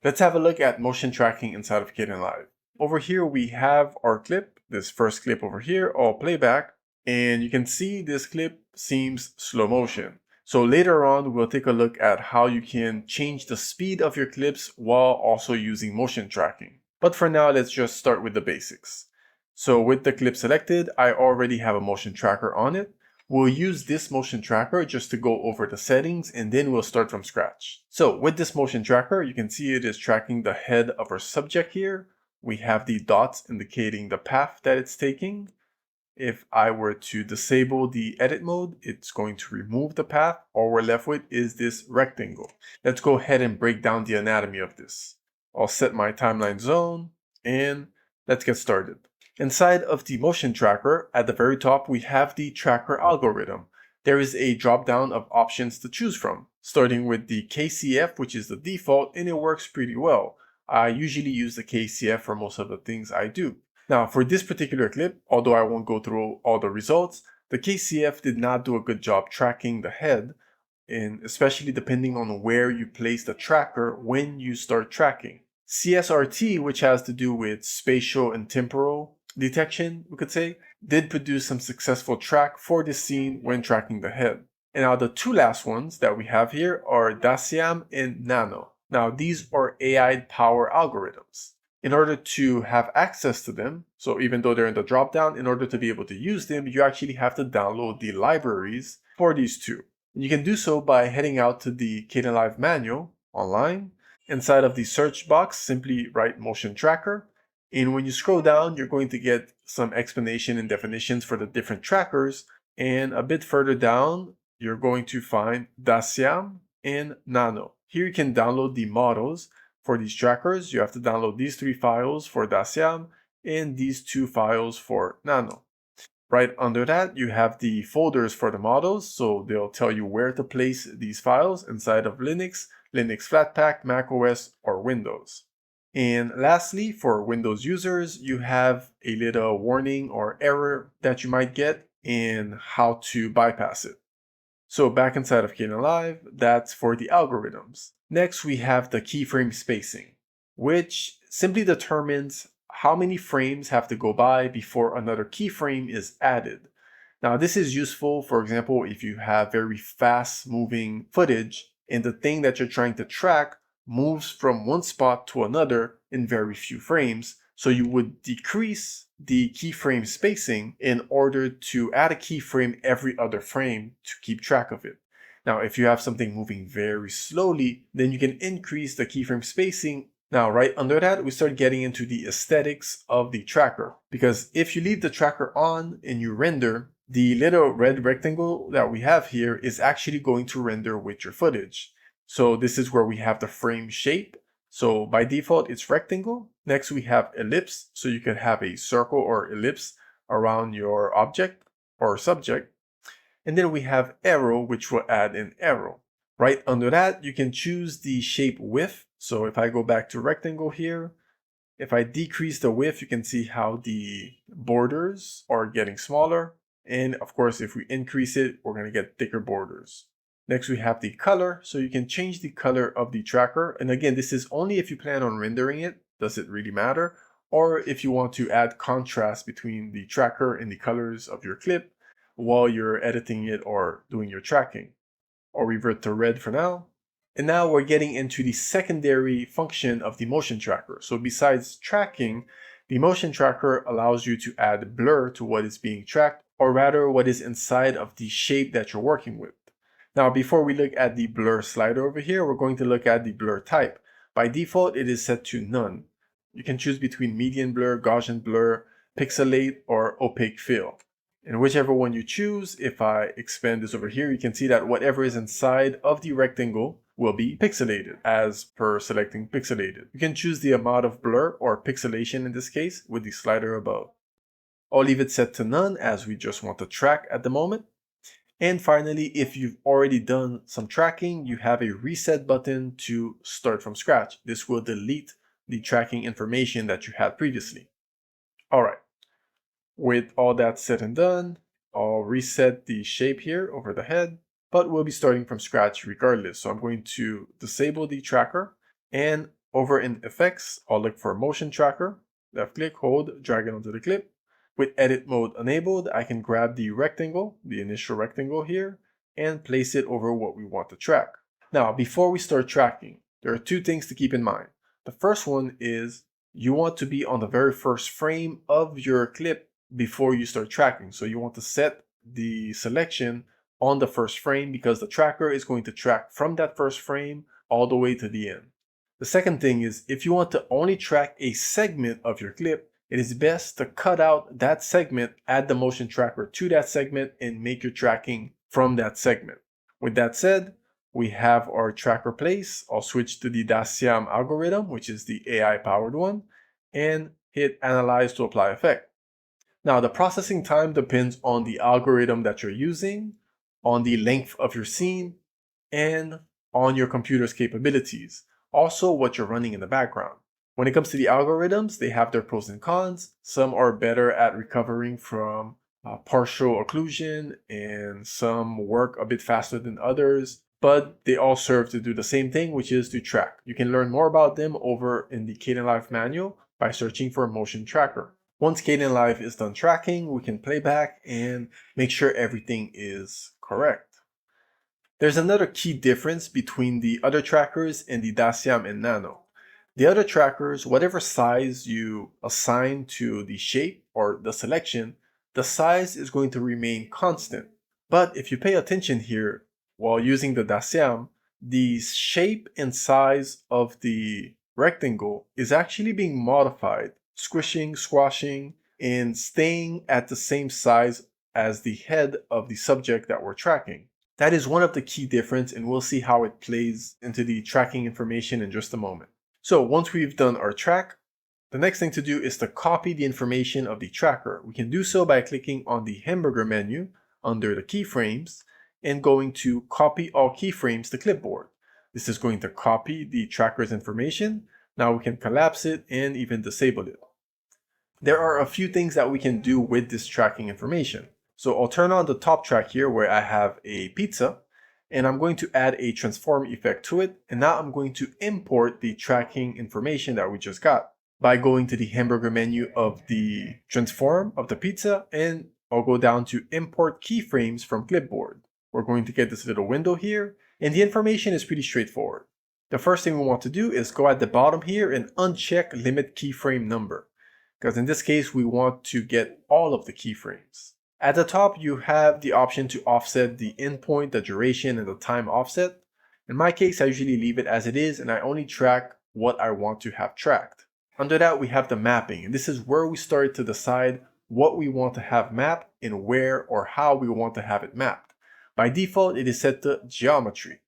Let's have a look at motion tracking inside of Kdenlive. Over here, we have our clip, this first clip over here, all playback, and you can see this clip seems slow motion. So later on, we'll take a look at how you can change the speed of your clips while also using motion tracking. But for now, let's just start with the basics. So with the clip selected, I already have a motion tracker on it. We'll use this motion tracker just to go over the settings, and then we'll start from scratch. So with this motion tracker, you can see it is tracking the head of our subject here. We have the dots indicating the path that it's taking. If I were to disable the edit mode, it's going to remove the path. All we're left with is this rectangle. Let's go ahead and break down the anatomy of this. I'll set my timeline zone and let's get started. Inside of the motion tracker, at the very top, we have the tracker algorithm. There is a drop down of options to choose from, starting with the KCF, which is the default, and it works pretty well. I usually use the KCF for most of the things I do. Now, for this particular clip, although I won't go through all the results, the KCF did not do a good job tracking the head, and especially depending on where you place the tracker when you start tracking. CSRT, which has to do with spatial and temporal detection, we could say, did produce some successful track for this scene when tracking the head. And now the two last ones that we have here are Daciam and Nano. Now these are AI power algorithms. In order to have access to them, so even though they're in the dropdown, in order to be able to use them, you actually have to download the libraries for these two. You can do so by heading out to the Kdenlive manual online. Inside of the search box, simply write motion tracker. And when you scroll down, you're going to get some explanation and definitions for the different trackers. And a bit further down, you're going to find Daciam and Nano. Here you can download the models for these trackers. You have to download these 3 files for Daciam and these 2 files for Nano. Right under that, you have the folders for the models, so they'll tell you where to place these files inside of Linux, Linux Flatpak, macOS, or Windows. And lastly, for Windows users, you have a little warning or error that you might get and how to bypass it. So back inside of Kdenlive, that's for the algorithms. Next, we have the keyframe spacing, which simply determines how many frames have to go by before another keyframe is added. Now, this is useful, for example, if you have very fast moving footage and the thing that you're trying to track moves from one spot to another in very few frames. So you would decrease the keyframe spacing in order to add a keyframe every other frame to keep track of it. Now, if you have something moving very slowly, then you can increase the keyframe spacing. Now, right under that, we start getting into the aesthetics of the tracker. Because if you leave the tracker on and you render, the little red rectangle that we have here is actually going to render with your footage. So this is where we have the frame shape. So by default, it's rectangle. Next, we have ellipse. So you could have a circle or ellipse around your object or subject. And then we have arrow, which will add an arrow. Right under that, you can choose the shape width. So if I go back to rectangle here, if I decrease the width, you can see how the borders are getting smaller. And of course, if we increase it, we're going to get thicker borders. Next, we have the color. So you can change the color of the tracker. And again, this is only if you plan on rendering it. Does it really matter? Or if you want to add contrast between the tracker and the colors of your clip while you're editing it or doing your tracking. I'll revert to red for now. And now we're getting into the secondary function of the motion tracker. So besides tracking, the motion tracker allows you to add blur to what is being tracked, or rather what is inside of the shape that you're working with. Now, before we look at the blur slider over here, we're going to look at the blur type. By default, it is set to none. You can choose between median blur, Gaussian blur, pixelate, or opaque fill. And whichever one you choose, if I expand this over here, you can see that whatever is inside of the rectangle will be pixelated as per selecting pixelated. You can choose the amount of blur or pixelation in this case with the slider above. I'll leave it set to none as we just want to track at the moment. And finally, if you've already done some tracking, you have a reset button to start from scratch. This will delete the tracking information that you had previously. All right. With all that said and done, I'll reset the shape here over the head, but we'll be starting from scratch regardless. So I'm going to disable the tracker and Over in Effects, I'll look for Motion Tracker. Left click, hold, drag it onto the clip. With edit mode enabled, I can grab the rectangle, the initial rectangle here, and place it over what we want to track. Now, before we start tracking, there are two things to keep in mind. The first one is you want to be on the very first frame of your clip before you start tracking. So you want to set the selection on the first frame because the tracker is going to track from that first frame all the way to the end. The second thing is if you want to only track a segment of your clip, it is best to cut out that segment, add the motion tracker to that segment, and make your tracking from that segment. With that said, we have our tracker place. I'll switch to the Daciam algorithm, which is the AI powered one, and hit Analyze to apply effect. Now, the processing time depends on the algorithm that you're using, on the length of your scene, and on your computer's capabilities. Also, what you're running in the background. When it comes to the algorithms, they have their pros and cons. Some are better at recovering from partial occlusion, and some work a bit faster than others, but they all serve to do the same thing, which is to track. You can learn more about them over in the Kdenlive manual by searching for Motion Tracker. Once Kdenlive is done tracking, we can play back and make sure everything is correct. There's another key difference between the other trackers and the Daciam and Nano. The other trackers, whatever size you assign to the shape or the selection, the size is going to remain constant. But if you pay attention here, while using the Daciam, the shape and size of the rectangle is actually being modified, squishing, squashing, and staying at the same size as the head of the subject that we're tracking. That is one of the key differences, and we'll see how it plays into the tracking information in just a moment. So once we've done our track, the next thing to do is to copy the information of the tracker. We can do so by clicking on the hamburger menu under the keyframes and going to copy all keyframes to clipboard. This is going to copy the tracker's information. Now we can collapse it and even disable it. There are a few things that we can do with this tracking information. So I'll turn on the top track here where I have a pizza, and I'm going to add a transform effect to it. And now I'm going to import the tracking information that we just got by going to the hamburger menu of the transform of the pizza, and I'll go down to import keyframes from clipboard. We're going to get this little window here, and the information is pretty straightforward. The first thing we want to do is go at the bottom here and uncheck limit keyframe number, because in this case we want to get all of the keyframes. At the top, you have the option to offset the endpoint, the duration, and the time offset. In my case, I usually leave it as it is, and I only track what I want to have tracked. Under that, we have the mapping, and this is where we start to decide what we want to have mapped and where or how we want to have it mapped. By default, it is set to geometry.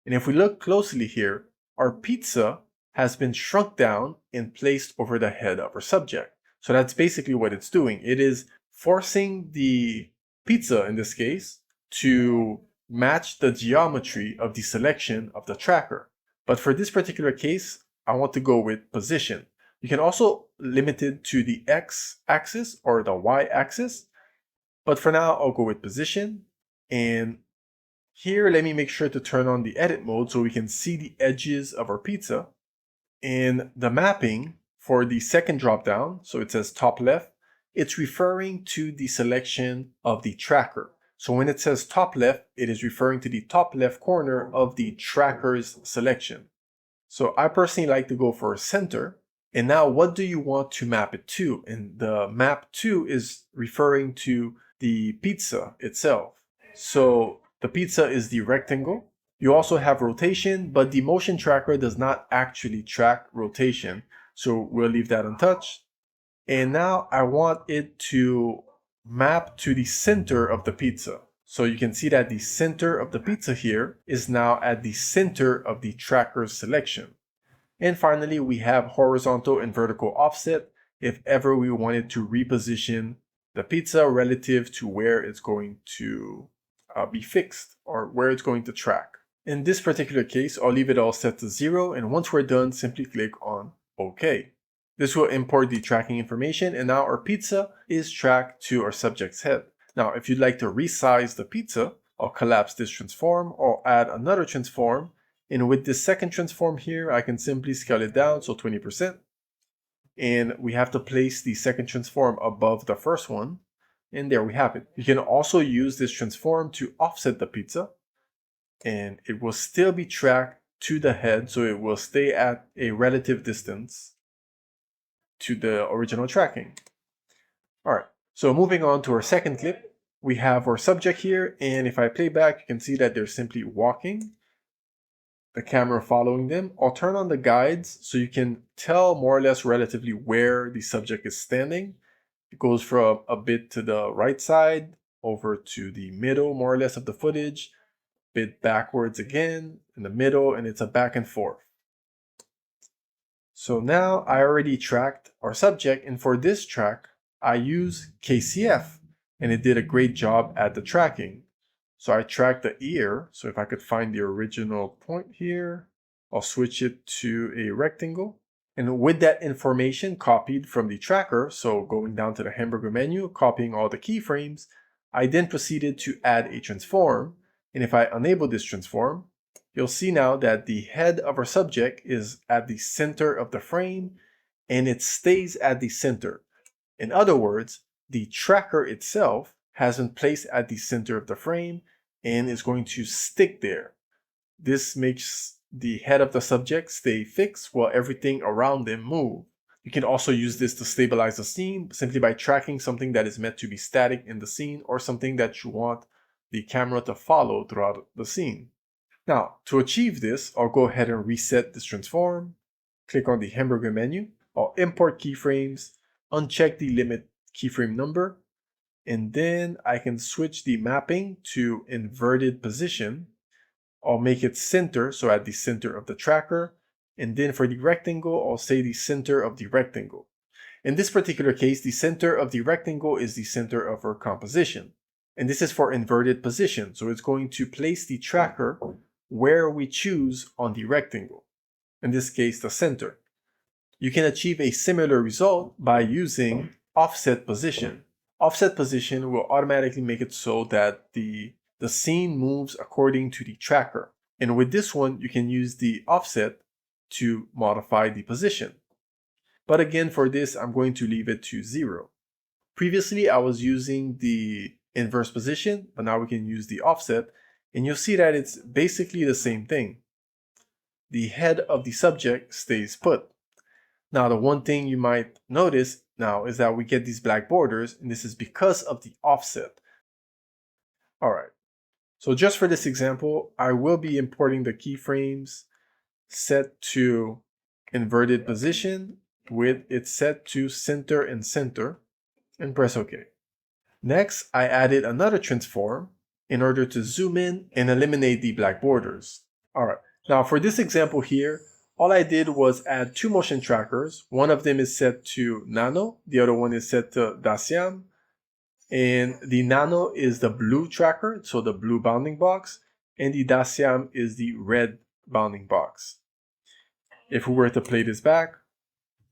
And if we look closely here, our pizza has been shrunk down and placed over the head of our subject. So that's basically what it's doing. It is forcing the pizza, in this case, to match the geometry of the selection of the tracker. But for this particular case, I want to go with position. You can also limit it to the x-axis or the y-axis, but for now, I'll go with position. And here, let me make sure to turn on the edit mode so we can see the edges of our pizza. And the mapping for the second dropdown, so it says top left, it's referring to the selection of the tracker. So when it says top left, it is referring to the top left corner of the tracker's selection. So I personally like to go for a center. And now what do you want to map it to? And the map to is referring to the pizza itself. So the pizza is the rectangle. You also have rotation, but the motion tracker does not actually track rotation. So we'll leave that untouched. And now I want it to map to the center of the pizza. So you can see that the center of the pizza here is now at the center of the tracker's selection. And finally, we have horizontal and vertical offset if ever we wanted to reposition the pizza relative to where it's going to be fixed or where it's going to track. In this particular case, I'll leave it all set to 0. And once we're done, simply click on OK. This will import the tracking information, and now our pizza is tracked to our subject's head. Now, if you'd like to resize the pizza, I'll collapse this transform or add another transform And with this second transform here, I can simply scale it down, so 20%. And we have to place the second transform above the first one. And there we have it. You can also use this transform to offset the pizza. And it will still be tracked to the head, so it will stay at a relative distance to the original tracking. All right, so moving on to our second clip, we have our subject here. And if I play back, you can see that they're simply walking, the camera following them. I'll turn on the guides so you can tell more or less relatively where the subject is standing. It goes from a bit to the right side over to the middle, more or less, of the footage, bit backwards again in the middle, and it's a back and forth. So now I already tracked our subject, and for this track, I use KCF, and it did a great job at the tracking. So I tracked the ear. So if I could find the original point here, I'll switch it to a rectangle. And with that information copied from the tracker, so going down to the hamburger menu, copying all the keyframes, I then proceeded to add a transform. And if I enable this transform, you'll see now that the head of our subject is at the center of the frame, and it stays at the center. In other words, the tracker itself has been placed at the center of the frame and is going to stick there. This makes the head of the subject stay fixed while everything around them move. You can also use this to stabilize the scene simply by tracking something that is meant to be static in the scene or something that you want the camera to follow throughout the scene. Now, to achieve this, I'll go ahead and reset this transform, click on the hamburger menu, I'll import keyframes, uncheck the limit keyframe number, and then I can switch the mapping to inverted position. I'll make it center, so at the center of the tracker. And then for the rectangle, I'll say the center of the rectangle. In this particular case, the center of the rectangle is the center of our composition. And this is for inverted position. So it's going to place the tracker where we choose on the rectangle. In this case, the center. You can achieve a similar result by using offset position. Offset position will automatically make it so that the scene moves according to the tracker. And with this one, you can use the offset to modify the position. But again, for this, I'm going to leave it to 0. Previously, I was using the inverse position, but now we can use the offset. And you'll see that it's basically the same thing. The head of the subject stays put. Now, the one thing you might notice now is that we get these black borders, and this is because of the offset. All right, so just for this example, I will be importing the keyframes set to inverted position with it set to center and center, and press OK. Next, I added another transform in order to zoom in and eliminate the black borders. All right, now for this example here, all I did was add 2 motion trackers. One of them is set to nano, the other one is set to daciam. And the nano is the blue tracker, so the blue bounding box, and the daciam is the red bounding box. If we were to play this back,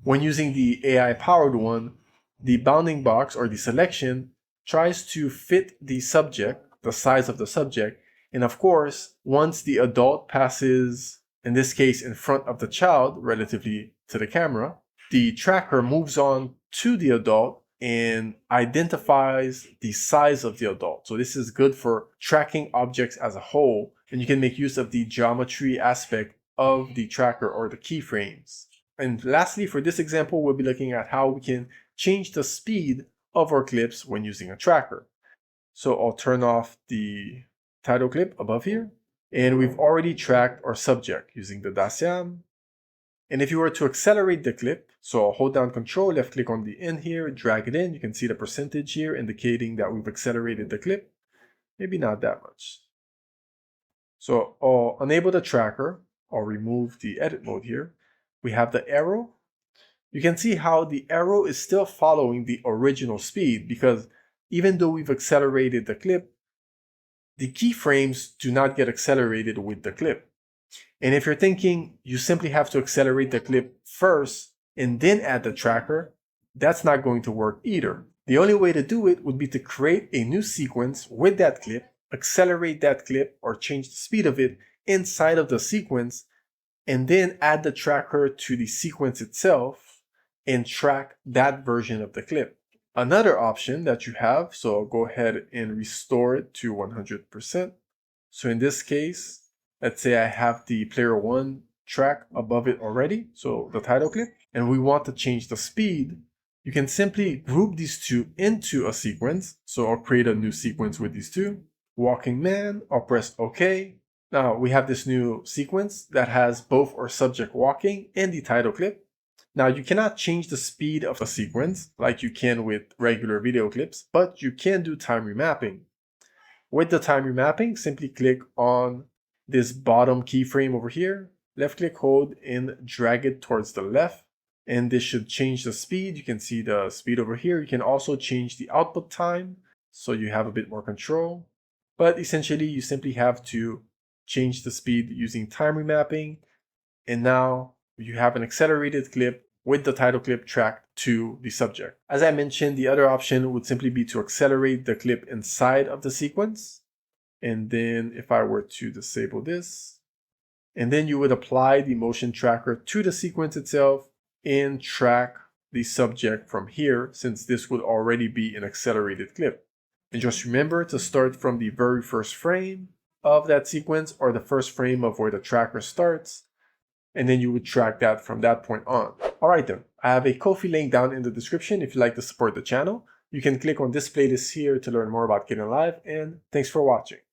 when using the AI powered one, the bounding box or the selection tries to fit the subject, the size of the subject, and of course, once the adult passes, in this case in front of the child relatively to the camera, the tracker moves on to the adult and identifies the size of the adult. So this is good for tracking objects as a whole, and you can make use of the geometry aspect of the tracker or the keyframes. And lastly, for this example, we'll be looking at how we can change the speed of our clips when using a tracker. So I'll turn off the title clip above here, and we've already tracked our subject using the daciam. And if you were to accelerate the clip, so I'll hold down Control, left click on the end here, drag it in, you can see the percentage here indicating that we've accelerated the clip. Maybe not that much. So I'll enable the tracker, I'll remove the edit mode here. We have the arrow. You can see how the arrow is still following the original speed because even though we've accelerated the clip, the keyframes do not get accelerated with the clip. And if you're thinking you simply have to accelerate the clip first and then add the tracker, that's not going to work either. The only way to do it would be to create a new sequence with that clip, accelerate that clip or change the speed of it, inside of the sequence and then add the tracker to the sequence itself and track that version of the clip. Another option that you have, so I'll go ahead and restore it to 100%. So in this case, let's say I have the player 1 track above it already, so the title clip, and we want to change the speed. You can simply group these two into a sequence. So I'll create a new sequence with these two. Walking man, I'll press OK. Now we have this new sequence that has both our subject walking and the title clip. Now you cannot change the speed of a sequence like you can with regular video clips, but you can do time remapping. With the time remapping, simply click on this bottom keyframe over here, left click hold and drag it towards the left. And this should change the speed. You can see the speed over here. You can also change the output time so you have a bit more control. But essentially, you simply have to change the speed using time remapping. And now you have an accelerated clip with the title clip tracked to the subject. As I mentioned, the other option would simply be to accelerate the clip inside of the sequence. And then if I were to disable this, and then you would apply the motion tracker to the sequence itself and track the subject from here, since this would already be an accelerated clip. And just remember to start from the very first frame of that sequence or the first frame of where the tracker starts, and then you would track that from that point on. All right then, I have a Ko-fi link down in the description if you'd like to support the channel. You can click on this playlist here to learn more about Kdenlive, and thanks for watching.